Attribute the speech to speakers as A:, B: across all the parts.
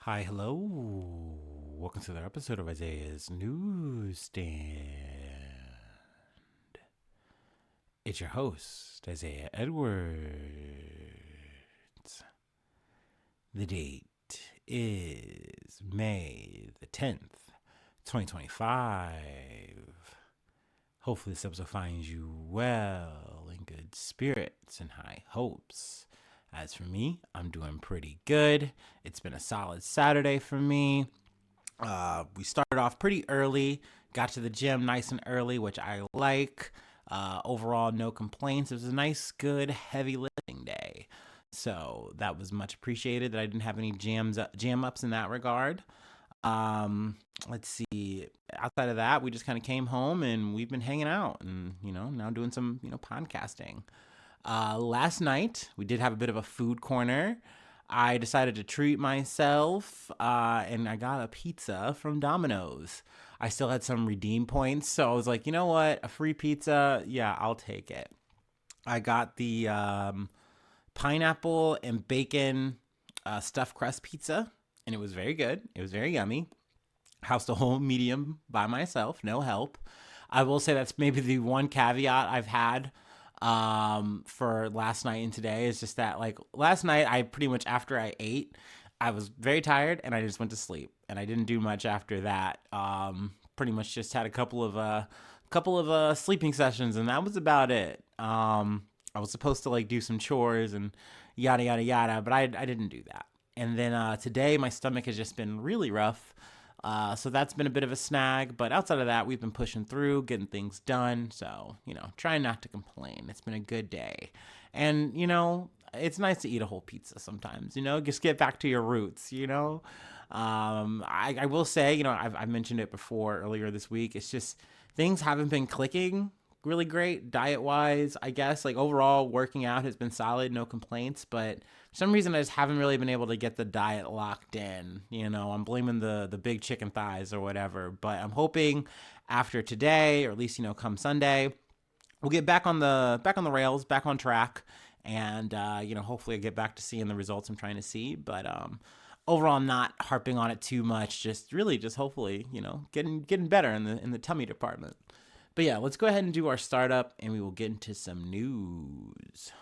A: Hi, hello. Welcome to another episode of Isaiah's Newsstand. It's your host, Isaiah Edwards. The date is May the 10th, 2025. Hopefully, this episode finds you well, in good spirits, and high hopes. As for me, I'm doing pretty good. It's been a solid Saturday for me. We started off pretty early, got to the gym nice and early, which I like. Overall, no complaints. It was a nice, good, heavy lifting day. So that was much appreciated that I didn't have any jam ups in that regard. Let's see. Outside of that, we just kind of came home and we've been hanging out and, now doing some, podcasting. Last night, we did have a bit of a food corner. I decided to treat myself and I got a pizza from Domino's. I still had some redeem points, so I was like, you know what? A free pizza? Yeah, I'll take it. I got the pineapple and bacon stuffed crust pizza, and it was very good. It was very yummy. Housed a whole medium by myself, no help. I will say that's maybe the one caveat I've had for last night and today is just that, like, last night I pretty much, after I ate, I was very tired and I just went to sleep and I didn't do much after that. Pretty much just had a couple of sleeping sessions and that was about it. I was supposed to like do some chores and yada yada yada, but I didn't do that. And then today my stomach has just been really rough. So that's been a bit of a snag, but outside of that, we've been pushing through, getting things done. So, trying not to complain. It's been a good day. And, it's nice to eat a whole pizza sometimes, just get back to your roots. I will say, I've mentioned it before earlier this week. It's just things haven't been clicking really great diet wise, I guess. Like overall, working out has been solid, no complaints, but for some reason I just haven't really been able to get the diet locked in. I'm blaming the big chicken thighs or whatever, but I'm hoping after today, or at least come Sunday, we'll get back on the rails, back on track, and hopefully I get back to seeing the results I'm trying to see. But overall, I'm not harping on it too much. Just really, just hopefully, getting better in the tummy department. But yeah, let's go ahead and do our startup and we will get into some news.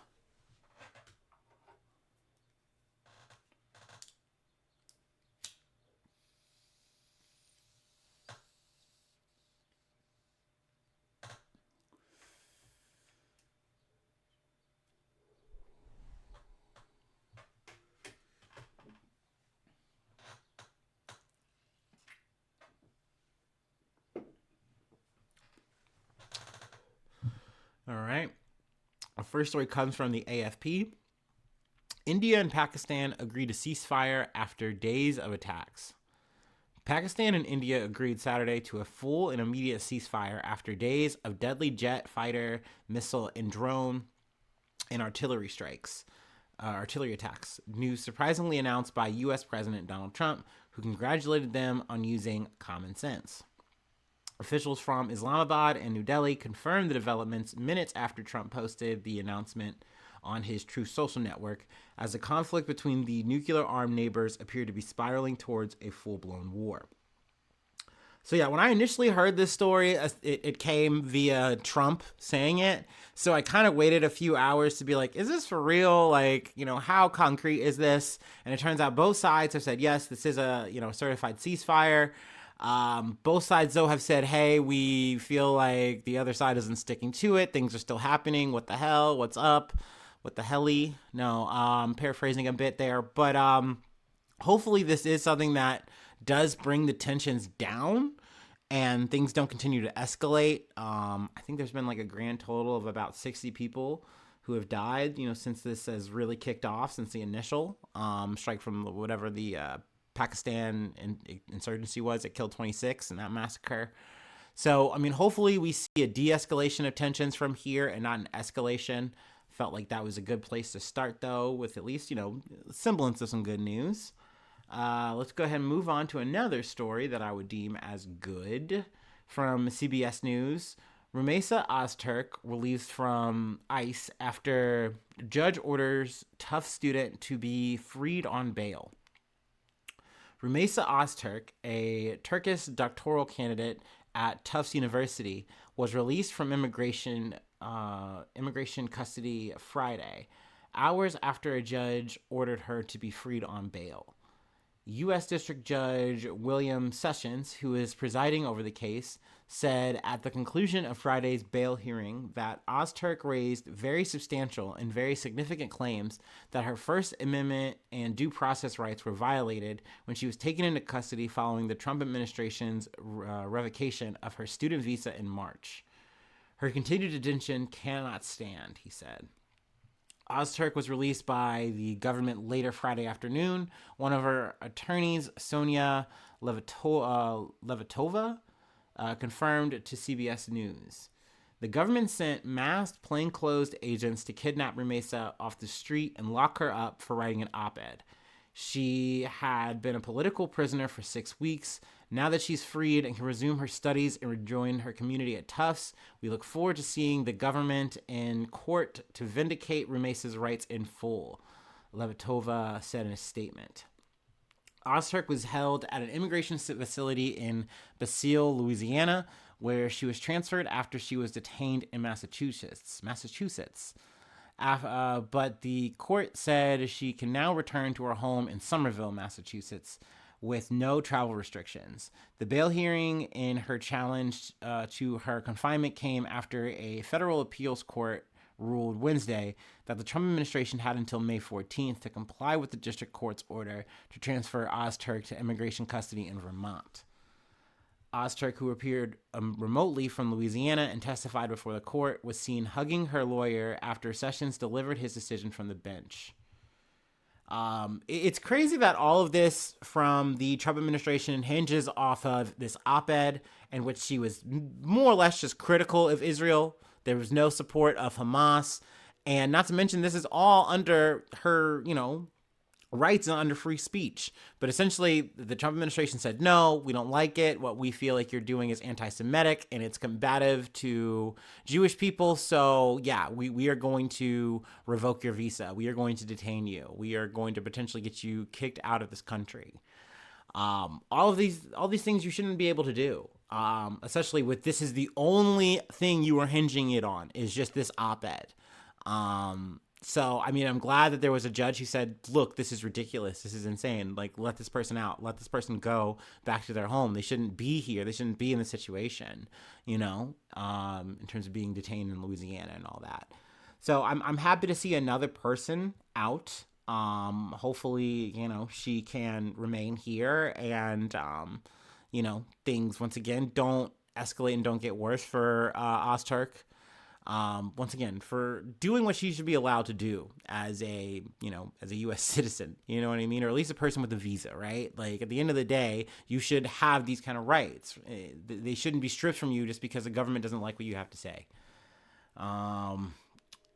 A: All right. Our first story comes from the AFP. India and Pakistan agree to ceasefire after days of attacks. Pakistan and India agreed Saturday to a full and immediate ceasefire after days of deadly jet, fighter, missile, and drone and artillery attacks. News surprisingly announced by U.S. President Donald Trump, who congratulated them on using common sense. Officials from Islamabad and New Delhi confirmed the developments minutes after Trump posted the announcement on his Truth Social network, as the conflict between the nuclear-armed neighbors appeared to be spiraling towards a full-blown war. So yeah, when I initially heard this story, it came via Trump saying it. So I kind of waited a few hours to be like, is this for real? Like, how concrete is this? And it turns out both sides have said, yes, this is a, certified ceasefire. Both sides, though, have said, hey, we feel like the other side isn't sticking to it. Things are still happening. What the hell? What's up? What the helly? No, paraphrasing a bit there. But hopefully this is something that does bring the tensions down and things don't continue to escalate. I think there's been like a grand total of about 60 people who have died, since this has really kicked off, since the initial strike from whatever the Pakistan insurgency was. It killed 26 in that massacre. So, hopefully we see a de-escalation of tensions from here and not an escalation. Felt like that was a good place to start, though, with at least, semblance of some good news. Let's go ahead and move on to another story that I would deem as good from CBS News. Rumesa Ozturk released from ICE after judge orders tough student to be freed on bail. Rumeysa Ozturk, a Turkish doctoral candidate at Tufts University, was released from immigration custody Friday, hours after a judge ordered her to be freed on bail. U.S. District Judge William Sessions, who is presiding over the case, said at the conclusion of Friday's bail hearing that Ozturk raised very substantial and very significant claims that her First Amendment and due process rights were violated when she was taken into custody following the Trump administration's revocation of her student visa in March. Her continued detention cannot stand, he said. Ozturk was released by the government later Friday afternoon. One of her attorneys, Sonia Levitova, confirmed to CBS News. The government sent masked, plainclothes agents to kidnap Rumeysa off the street and lock her up for writing an op-ed. She had been a political prisoner for 6 weeks. Now that she's freed and can resume her studies and rejoin her community at Tufts, we look forward to seeing the government in court to vindicate Rumeysa's rights in full, Levitova said in a statement. Ozturk was held at an immigration facility in Basile, Louisiana, where she was transferred after she was detained in Massachusetts. But the court said she can now return to her home in Somerville, Massachusetts, with no travel restrictions. The bail hearing in her challenge to her confinement came after a federal appeals court ruled Wednesday that the Trump administration had until May 14th to comply with the district court's order to transfer Ozturk to immigration custody in Vermont. Ozturk, who appeared remotely from Louisiana and testified before the court, was seen hugging her lawyer after Sessions delivered his decision from the bench. It's crazy that all of this from the Trump administration hinges off of this op-ed in which she was more or less just critical of Israel. There was no support of Hamas. And not to mention, this is all under her, rights and under free speech. But essentially, the Trump administration said, no, we don't like it. What we feel like you're doing is anti-Semitic and it's combative to Jewish people. So, yeah, we are going to revoke your visa. We are going to detain you. We are going to potentially get you kicked out of this country. All these things you shouldn't be able to do. Especially with this is the only thing you are hinging it on is just this op-ed. So, I mean, I'm glad that there was a judge who said, look, this is ridiculous. This is insane. Like, let this person out. Let this person go back to their home. They shouldn't be here. They shouldn't be in this situation, in terms of being detained in Louisiana and all that. So I'm happy to see another person out. Hopefully, she can remain here and, things, once again, don't escalate and don't get worse for Ozturk. Once again, for doing what she should be allowed to do as a U.S. citizen, you know what I mean? Or at least a person with a visa, right? Like, at the end of the day, you should have these kind of rights. They shouldn't be stripped from you just because the government doesn't like what you have to say.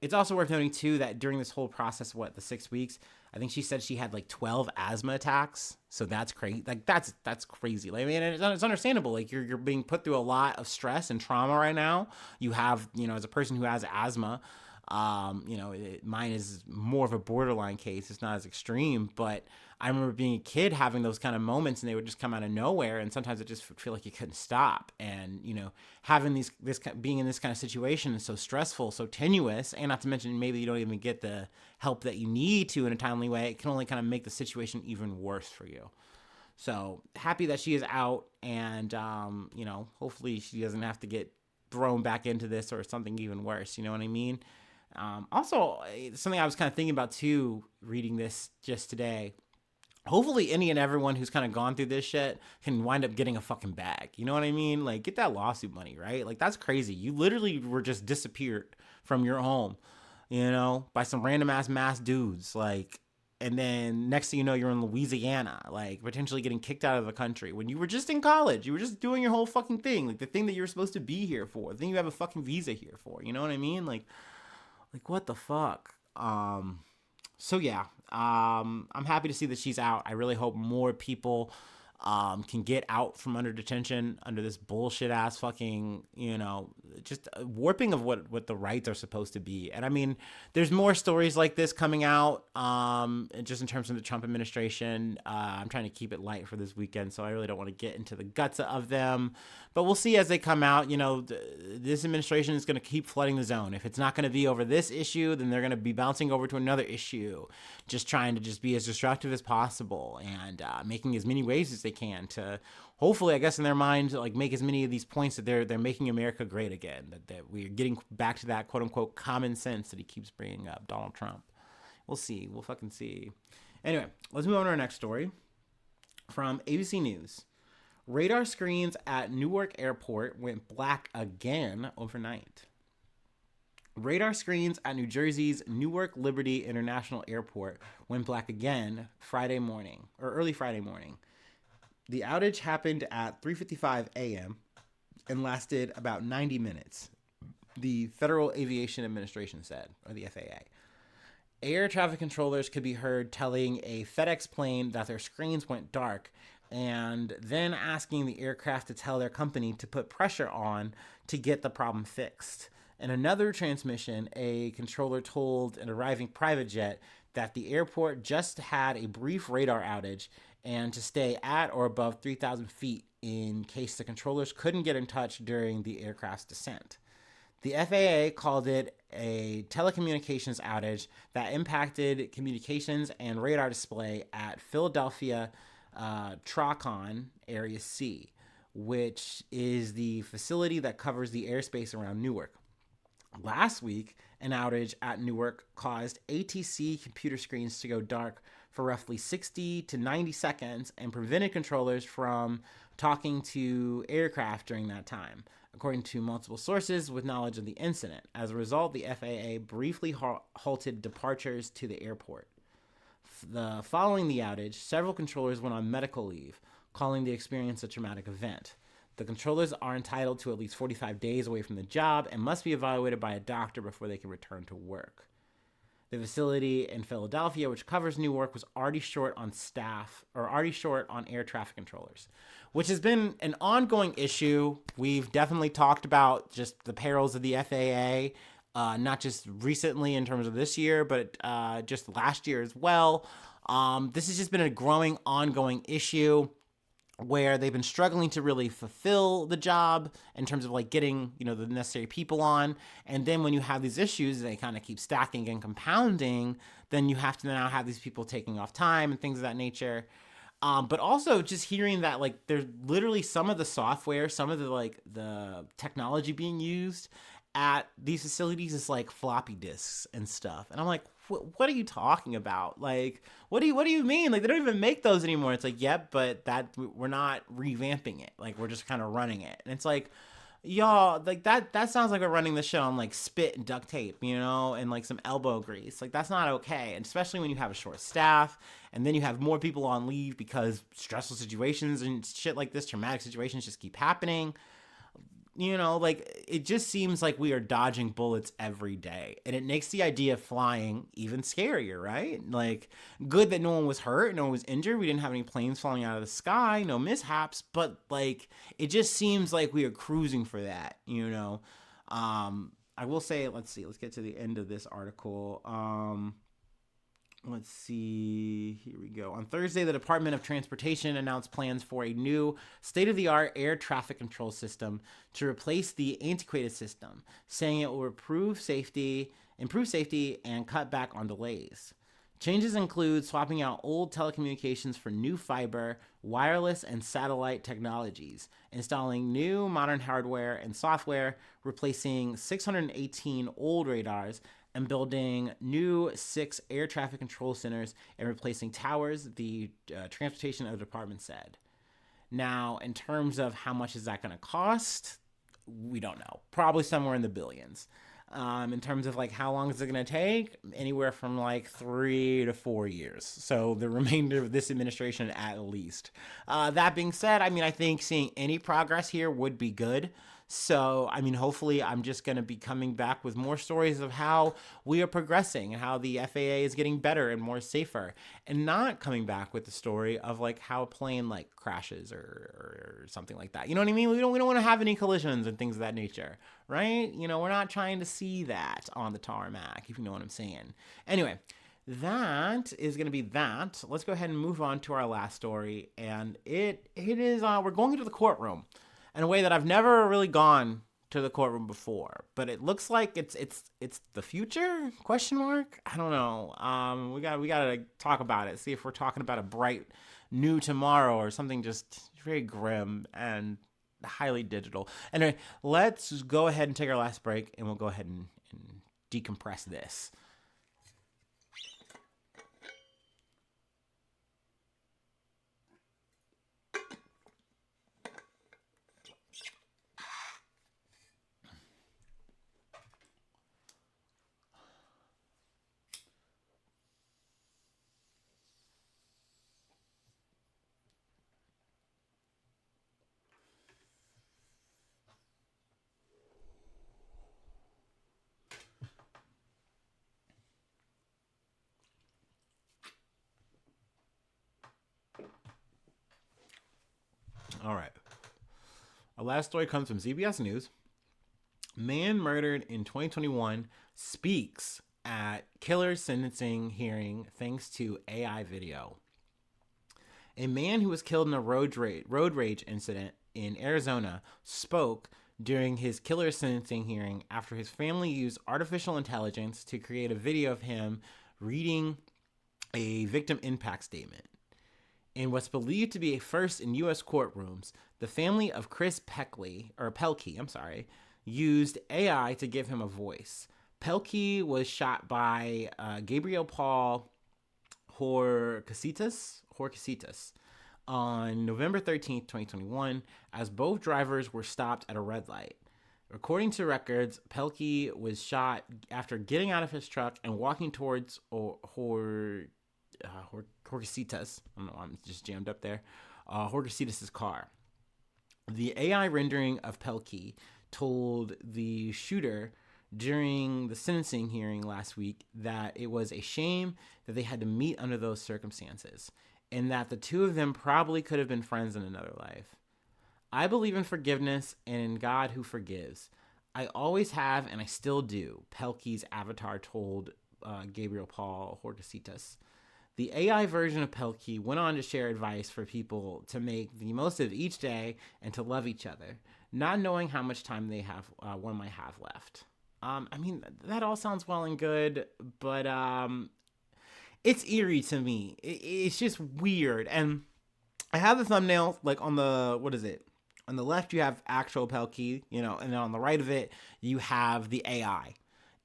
A: It's also worth noting, too, that during this whole process, the 6 weeks, I think she said she had, 12 asthma attacks. So that's crazy. That's crazy. I mean, it's understandable. Like, you're being put through a lot of stress and trauma right now. You have, as a person who has asthma, mine is more of a borderline case. It's not as extreme, but I remember being a kid having those kind of moments and they would just come out of nowhere. And sometimes it just feel like you couldn't stop. And, having being in this kind of situation is so stressful, so tenuous, and not to mention maybe you don't even get the help that you need to in a timely way. It can only kind of make the situation even worse for you. So happy that she is out and, hopefully she doesn't have to get thrown back into this or something even worse. You know what I mean? Also, something I was kind of thinking about too, reading this just today. Hopefully any and everyone who's kind of gone through this shit can wind up getting a fucking bag. You know what I mean? Like, get that lawsuit money, right? Like, that's crazy. You literally were just disappeared from your home, by some random ass mass dudes. Like, and then next thing you know, you're in Louisiana, like potentially getting kicked out of the country when you were just in college. You were just doing your whole fucking thing. Like, the thing that you're supposed to be here for, the thing you have a fucking visa here for. You know what I mean? Like what the fuck? So yeah, I'm happy to see that she's out. I really hope more people can get out from under detention under this bullshit ass fucking, just warping of what the rights are supposed to be. And I mean, there's more stories like this coming out, just in terms of the Trump administration. I'm trying to keep it light for this weekend, so I really don't want to get into the guts of them, but we'll see as they come out. This administration is going to keep flooding the zone. If it's not going to be over this issue, then they're going to be bouncing over to another issue, just trying to just be as destructive as possible, and making as many waves as they can to hopefully, I guess in their mind, like make as many of these points that they're making America great again, that we're getting back to that quote unquote common sense that he keeps bringing up, Donald Trump. We'll see. We'll fucking see. Anyway, let's move on to our next story from ABC News. Radar screens at Newark Airport went black again overnight. Radar screens at New Jersey's Newark Liberty International Airport went black again early Friday morning. The outage happened at 3:55 a.m. and lasted about 90 minutes, the Federal Aviation Administration said, or the FAA. Air traffic controllers could be heard telling a FedEx plane that their screens went dark and then asking the aircraft to tell their company to put pressure on to get the problem fixed. In another transmission, a controller told an arriving private jet that the airport just had a brief radar outage and to stay at or above 3,000 feet in case the controllers couldn't get in touch during the aircraft's descent. The FAA called it a telecommunications outage that impacted communications and radar display at Philadelphia Tracon Area C, which is the facility that covers the airspace around Newark. Last week, an outage at Newark caused ATC computer screens to go dark for roughly 60 to 90 seconds and prevented controllers from talking to aircraft during that time, according to multiple sources with knowledge of the incident. As a result, the FAA briefly halted departures to the airport. Following the outage, several controllers went on medical leave, calling the experience a traumatic event. The controllers are entitled to at least 45 days away from the job and must be evaluated by a doctor before they can return to work. The facility in Philadelphia, which covers Newark, was already short on air traffic controllers, which has been an ongoing issue. We've definitely talked about just the perils of the FAA, not just recently in terms of this year, but just last year as well. This has just been a growing, ongoing issue where they've been struggling to really fulfill the job in terms of like getting, the necessary people on. And then when you have these issues, they kind of keep stacking and compounding, then you have to now have these people taking off time and things of that nature. But also just hearing that like there's literally some of the software, some of the technology being used at these facilities is like floppy disks and stuff. And I'm like, what are you talking about? Like, what do you mean? Like, they don't even make those anymore. It's like, yep, but we're not revamping it. Like, we're just kind of running it. And it's like, y'all, like that sounds like we're running the show on like spit and duct tape, and like some elbow grease. Like, that's not okay. And especially when you have a short staff and then you have more people on leave because stressful situations and shit like this, traumatic situations just keep happening. Like, it just seems like we are dodging bullets every day. And it makes the idea of flying even scarier, right? Like, good that no one was hurt, no one was injured. We didn't have any planes falling out of the sky, no mishaps. But, like, it just seems like we are cruising for that, I will say, let's get to the end of this article. Let's see. Here we go. On Thursday, the Department of Transportation announced plans for a new state-of-the-art air traffic control system to replace the antiquated system, saying it will improve safety, and cut back on delays. Changes include swapping out old telecommunications for new fiber, wireless, and satellite technologies, installing new modern hardware and software, replacing 618 old radars, and building new 6 air traffic control centers and replacing towers, the Transportation Department said. Now, in terms of how much is that going to cost, we don't know. Probably somewhere in the billions. In terms of like how long is it going to take, anywhere from like 3 to 4 years. So the remainder of this administration at least. That being said, I think seeing any progress here would be good. So, I mean, hopefully, I'm just going to be coming back with more stories of how we are progressing and how the FAA is getting better and more safer, and not coming back with the story of like how a plane like crashes or something like that. You know what I mean? We don't want to have any collisions and things of that nature, right? We're not trying to see that on the tarmac, if you know what I'm saying. Anyway, that is going to be that. Let's go ahead and move on to our last story, and it is we're going into the courtroom in a way that I've never really gone to the courtroom before, but it looks like it's the future? Question mark? I don't know. We got to talk about it. See if we're talking about a bright new tomorrow or something just very grim and highly digital. Anyway, let's go ahead and take our last break, and we'll go ahead and decompress this. All right. Our last story comes from CBS News. Man murdered in 2021 speaks at killer sentencing hearing thanks to AI video. A man who was killed in a road rage incident in Arizona spoke during his killer sentencing hearing after his family used artificial intelligence to create a video of him reading a victim impact statement. In what's believed to be a first in U.S. courtrooms, the family of Chris Pelkey, used AI to give him a voice. Pelkey was shot by Gabriel Paul Horcasitas on November 13th, 2021, as both drivers were stopped at a red light. According to records, Pelkey was shot after getting out of his truck and walking towards Horcasitas. I don't know, I'm just jammed up there. Horcasitas' car. The AI rendering of Pelkey told the shooter during the sentencing hearing last week that it was a shame that they had to meet under those circumstances, and that the two of them probably could have been friends in another life. I believe in forgiveness and in God who forgives. I always have, and I still do, Pelkey's avatar told Gabriel Paul Horcasitas. The AI version of Pelkey went on to share advice for people to make the most of each day and to love each other, not knowing how much time they have, one might have left. I mean, that all sounds well and good, but it's eerie to me. It's just weird. And I have the thumbnail, like on the, what is it? On the left, you have actual Pelkey, and then on the right of it, you have the AI.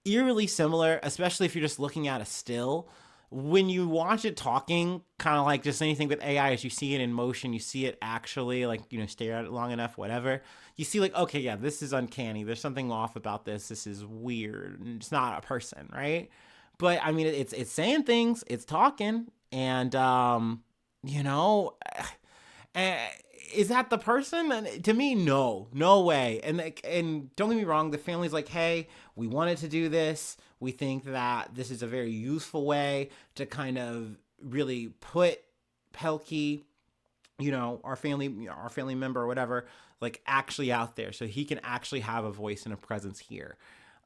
A: Eerily similar, especially if you're just looking at a still. When you watch it talking, kind of like just anything with AI, as you see it in motion, you see it actually, like, stare at it long enough, whatever. You see, like, okay, yeah, this is uncanny. There's something off about this. This is weird. It's not a person, right? But, I mean, it's saying things. It's talking. And, is that the person? And to me, no way. And don't get me wrong, the family's like, hey, we wanted to do this. We think that this is a very useful way to kind of really put Pelkey, our family member or whatever, like actually out there, so he can actually have a voice and a presence here.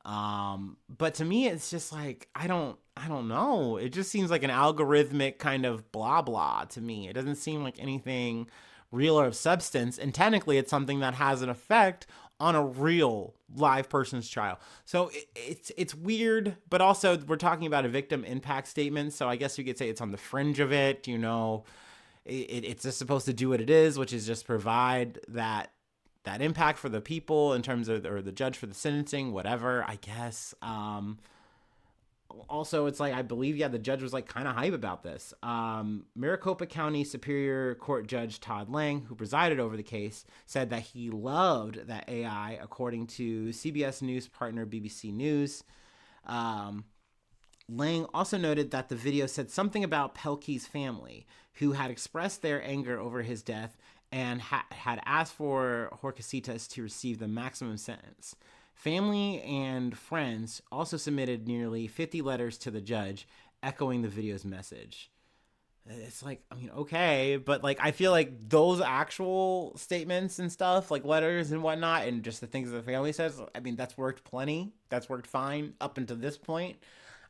A: But to me, it's just like, I don't know. It just seems like an algorithmic kind of blah blah to me. It doesn't seem like anything real or of substance, and technically it's something that has an effect on a real live person's trial. So it's weird, but also we're talking about a victim impact statement, so I guess you could say it's on the fringe of it. It's just supposed to do what it is, which is just provide that impact for the people in terms of, or the judge for the sentencing, whatever, I guess. Also, it's like, I believe, the judge was like kind of hype about this. Maricopa County Superior Court Judge Todd Lang, who presided over the case, said that he loved that AI, according to CBS News partner BBC News. Lang also noted that the video said something about Pelkey's family, who had expressed their anger over his death and had asked for Horcasitas to receive the maximum sentence. Family and friends also submitted nearly 50 letters to the judge echoing the video's message. It's like, I mean, okay, but like, I feel like those actual statements and stuff, like letters and whatnot, and just the things that the family says, I mean, that's worked plenty. That's worked fine up until this point.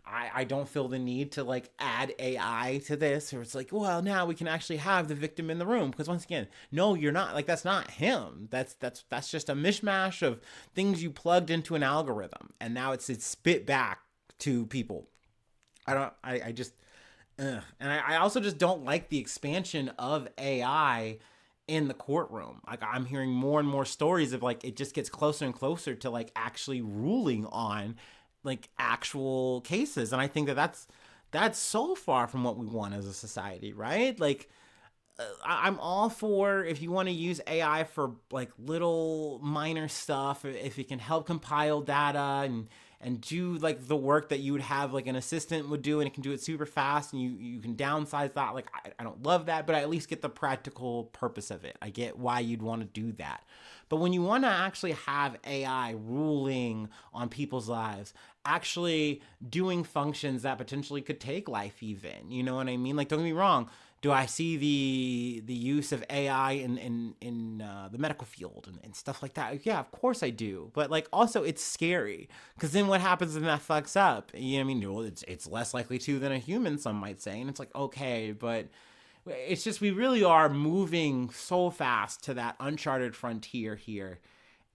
A: I don't feel the need to like add AI to this, or it's like, well, now we can actually have the victim in the room, because once again, no, you're not, like, that's not him. That's just a mishmash of things you plugged into an algorithm, and now it's spit back to people. I just, ugh. And I also just don't like the expansion of AI in the courtroom. Like, I'm hearing more and more stories of like it just gets closer and closer to like actually ruling on like actual cases, and I think that that's so far from what we want as a society, right? Like, I'm all for if you want to use AI for like little minor stuff, if it can help compile data and do like the work that you would have like an assistant would do, and it can do it super fast, and you can downsize that. Like, I don't love that, but I at least get the practical purpose of it. I get why you'd want to do that. But when you want to actually have AI ruling on people's lives, actually doing functions that potentially could take life, even, you know what I mean? Like, don't get me wrong. Do I see the use of AI in the medical field and stuff like that? Yeah, of course I do. But like, also it's scary, because then what happens when that fucks up? You know what I mean? Well, it's less likely to than a human, some might say, and it's like, okay, but it's just, we really are moving so fast to that uncharted frontier here,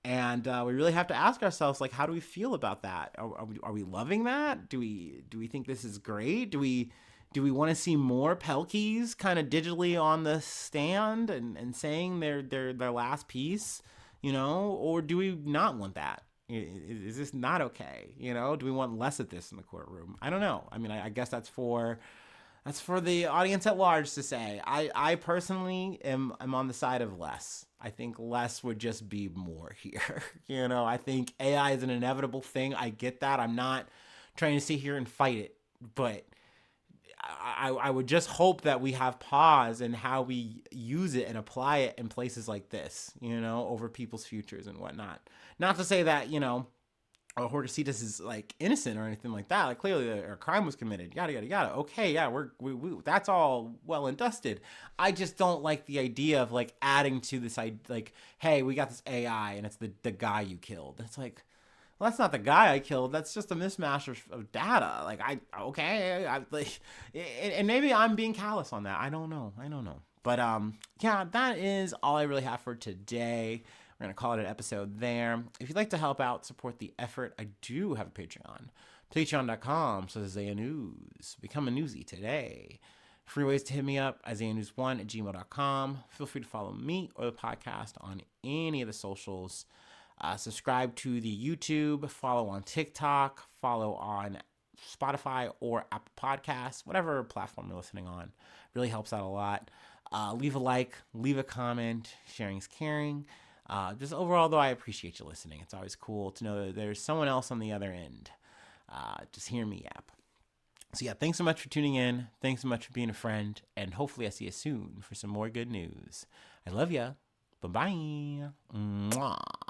A: and we really have to ask ourselves, like, how do we feel about that? Are we loving that? Do we think this is great? Do we want to see more Pelkeys kind of digitally on the stand and saying their last piece, or do we not want that? Is this not okay? Do we want less of this in the courtroom? I don't know. I mean, I guess that's for the audience at large to say. I personally am on the side of less. I think less would just be more here. I think AI is an inevitable thing. I get that. I'm not trying to sit here and fight it, but I would just hope that we have pause in how we use it and apply it in places like this, over people's futures and whatnot. Not to say that, Horcasitas is like innocent or anything like that. Like, clearly a crime was committed. Yada yada yada. Okay, yeah, we that's all well and dusted. I just don't like the idea of like adding to this, like, hey, we got this AI and it's the guy you killed. It's like, well, that's not the guy I killed. That's just a mismatch of data. Like, and maybe I'm being callous on that. I don't know. But yeah, that is all I really have for today. We're going to call it an episode there. If you'd like to help out, support the effort, I do have a Patreon. Patreon.com/Isaiah News. Become a newsie today. Free ways to hit me up, IsaiahNews1@gmail.com. Feel free to follow me or the podcast on any of the socials. Subscribe to the YouTube, follow on TikTok, follow on Spotify or Apple Podcasts, whatever platform you're listening on. Really helps out a lot. Leave a like, leave a comment. Sharing is caring. Just overall, though, I appreciate you listening. It's always cool to know that there's someone else on the other end. Just hear me yap. So yeah, thanks so much for tuning in. Thanks so much for being a friend. And hopefully I see you soon for some more good news. I love ya. Bye-bye. Mwah.